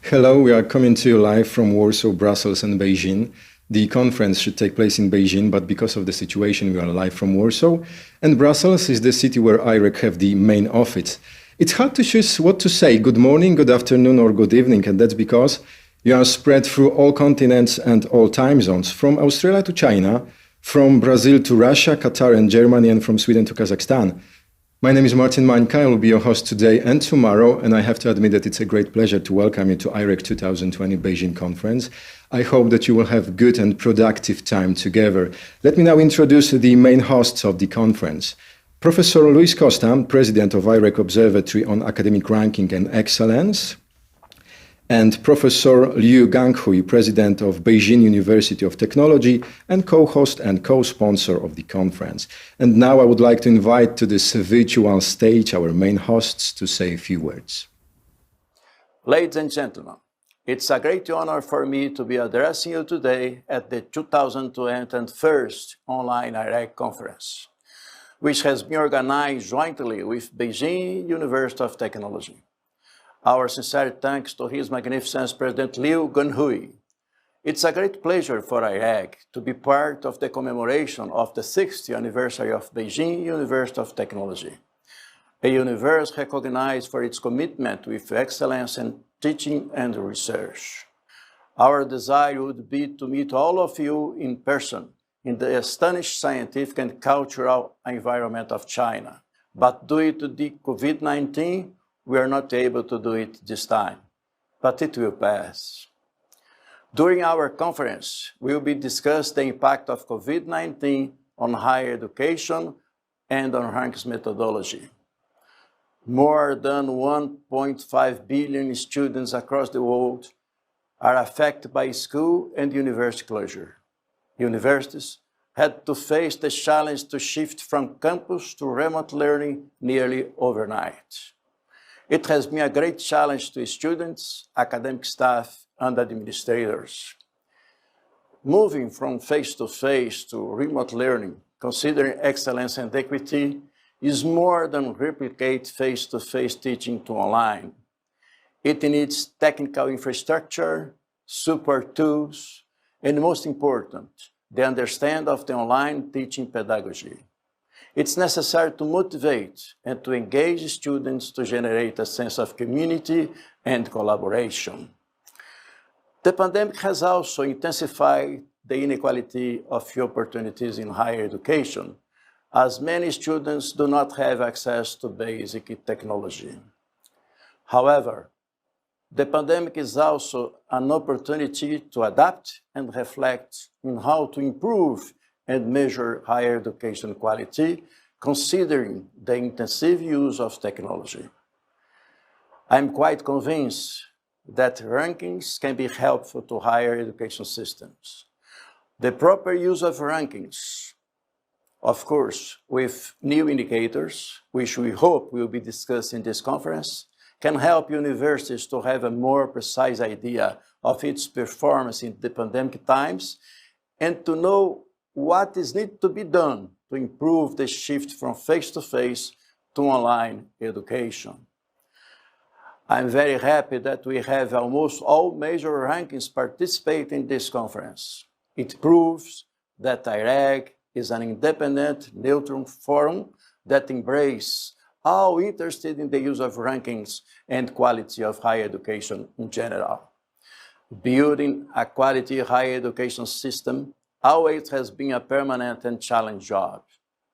Hello, we are coming to you live from Warsaw, Brussels, and Beijing. The conference should take place in Beijing, but because of the situation, we are live from Warsaw. And Brussels is the city where IREC have the main office. It's hard to choose what to say, good morning, good afternoon, or good evening, and that's because you are spread through all continents and all time zones, from Australia to China, from Brazil to Russia, Qatar, and Germany, and from Sweden to Kazakhstan. My name is Martin Mańka. I will be your host today and tomorrow, and I have to admit that it's a great pleasure to welcome you to IREC 2020 Beijing Conference. I hope that you will have good and productive time together. Let me now introduce the main hosts of the conference. Professor Luis Costa, President of IREC Observatory on Academic Ranking and Excellence, and Professor Liu Ganghui, President of Beijing University of Technology and co-host and co-sponsor of the conference. And now I would like to invite to this virtual stage our main hosts to say a few words. Ladies and gentlemen, it's a great honor for me to be addressing you today at the 2021 online IREC conference, which has been organized jointly with Beijing University of Technology. Our sincere thanks to His Magnificence President Liu Ganghui. It's a great pleasure for IREC to be part of the commemoration of the 60th anniversary of Beijing University of Technology, a university recognized for its commitment with excellence in teaching and research. Our desire would be to meet all of you in person in the astonishing scientific and cultural environment of China, but due to the COVID-19, we are not able to do it this time, but it will pass. During our conference, we will be discussing the impact of COVID-19 on higher education and on rankings methodology. More than 1.5 billion students across the world are affected by school and university closure. Universities had to face the challenge to shift from campus to remote learning nearly overnight. It has been a great challenge to students, academic staff, and administrators. Moving from face-to-face to remote learning, considering excellence and equity, is more than replicate face-to-face teaching to online. It needs technical infrastructure, support tools, and most important, the understanding of the online teaching pedagogy. It's necessary to motivate and to engage students to generate a sense of community and collaboration. The pandemic has also intensified the inequality of opportunities in higher education, as many students do not have access to basic technology. However, the pandemic is also an opportunity to adapt and reflect on how to improve and measure higher education quality, considering the intensive use of technology. I'm quite convinced that rankings can be helpful to higher education systems. The proper use of rankings, of course, with new indicators, which we hope will be discussed in this conference, can help universities to have a more precise idea of its performance in the pandemic times and to know what is needed to be done to improve the shift from face-to-face to online education. I'm very happy that we have almost all major rankings participate in this conference. It proves that IREC is an independent, neutral forum that embraces all interested in the use of rankings and quality of higher education in general. Building a quality higher education system always has been a permanent and challenging job.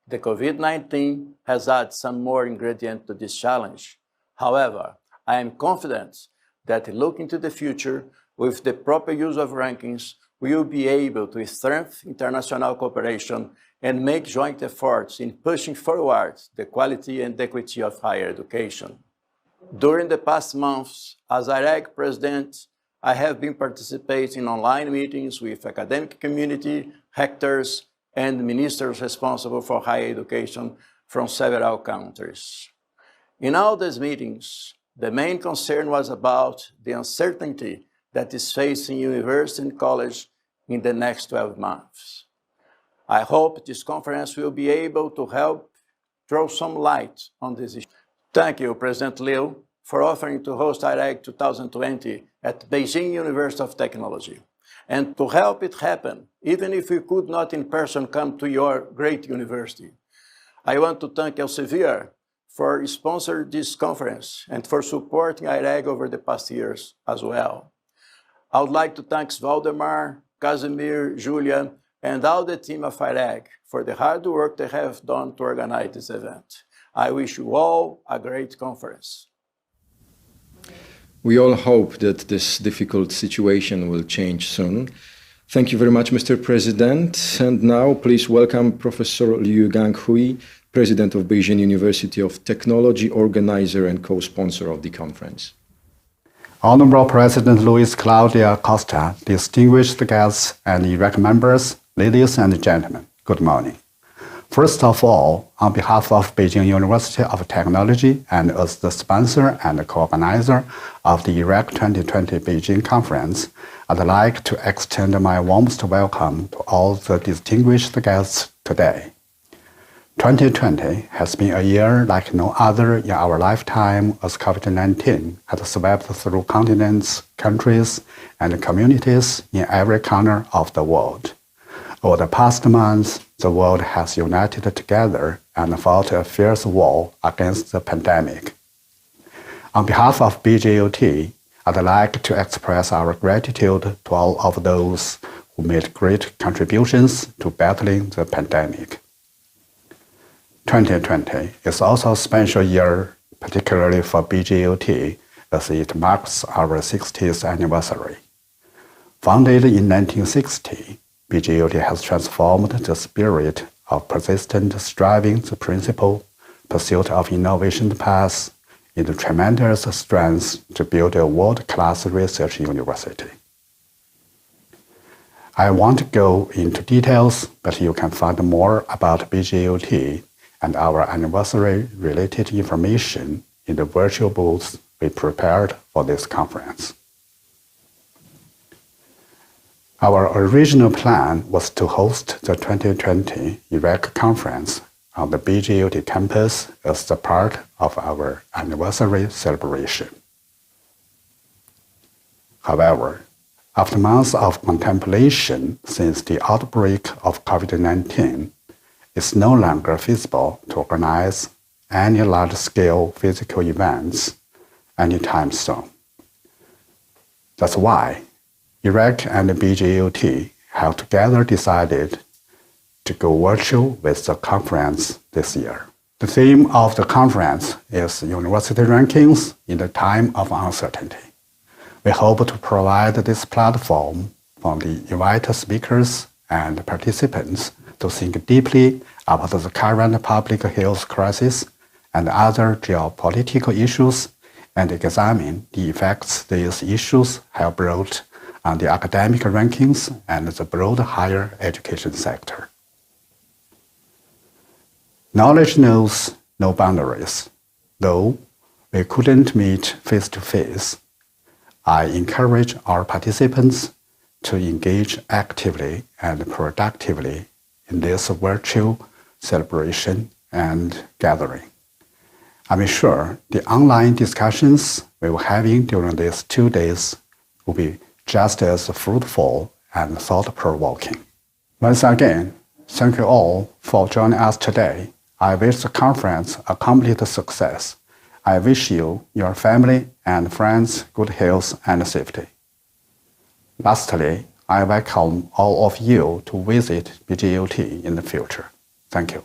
The COVID-19 has added some more ingredient to this challenge. However, I am confident that looking to the future, with the proper use of rankings, we will be able to strengthen international cooperation and make joint efforts in pushing forward the quality and equity of higher education. During the past months, as IREC president, I have been participating in online meetings with academic community, rectors, and ministers responsible for higher education from several countries. In all these meetings, the main concern was about the uncertainty that is facing university and college in the next 12 months. I hope this conference will be able to help throw some light on this issue. Thank you, President Liu, for offering to host IREC 2020 at Beijing University of Technology. And to help it happen, even if we could not in person come to your great university, I want to thank Elsevier for sponsoring this conference and for supporting IREC over the past years as well. I would like to thank Valdemar, Casimir, Julia, and all the team of IREC for the hard work they have done to organize this event. I wish you all a great conference. We all hope that this difficult situation will change soon. Thank you very much, Mr. President. And now please welcome Professor Liu Ganghui, President of Beijing University of Technology, organizer and co-sponsor of the conference. Honorable President Luis Claudia Costa, distinguished guests and IREC members, ladies and gentlemen, good morning. First of all, on behalf of Beijing University of Technology and as the sponsor and co-organizer of the IREC 2020 Beijing Conference, I'd like to extend my warmest welcome to all the distinguished guests today. 2020 has been a year like no other in our lifetime as COVID-19 has swept through continents, countries, and communities in every corner of the world. Over the past months, the world has united together and fought a fierce war against the pandemic. On behalf of BJUT, I'd like to express our gratitude to all of those who made great contributions to battling the pandemic. 2020 is also a special year, particularly for BJUT, as it marks our 60th anniversary. Founded in 1960, BJUT has transformed the spirit of persistent striving, the principle, pursuit of innovation paths, into tremendous strength to build a world-class research university. I won't go into details, but you can find more about BJUT and our anniversary-related information in the virtual booths we prepared for this conference. Our original plan was to host the 2020 IREC conference on the BJUT campus as the part of our anniversary celebration. However, after months of contemplation since the outbreak of COVID-19, it's no longer feasible to organize any large-scale physical events anytime soon. That's why IREC and BJUT have together decided to go virtual with the conference this year. The theme of the conference is University Rankings in the Time of Uncertainty. We hope to provide this platform for the invited speakers and participants to think deeply about the current public health crisis and other geopolitical issues and examine the effects these issues have brought on the academic rankings and the broad higher education sector. Knowledge knows no boundaries. Though we couldn't meet face-to-face, I encourage our participants to engage actively and productively in this virtual celebration and gathering. I'm sure the online discussions we were having during these 2 days will be just as fruitful and thought-provoking. Once again, thank you all for joining us today. I wish the conference a complete success. I wish you, your family, and friends good health and safety. Lastly, I welcome all of you to visit BJUT in the future. Thank you.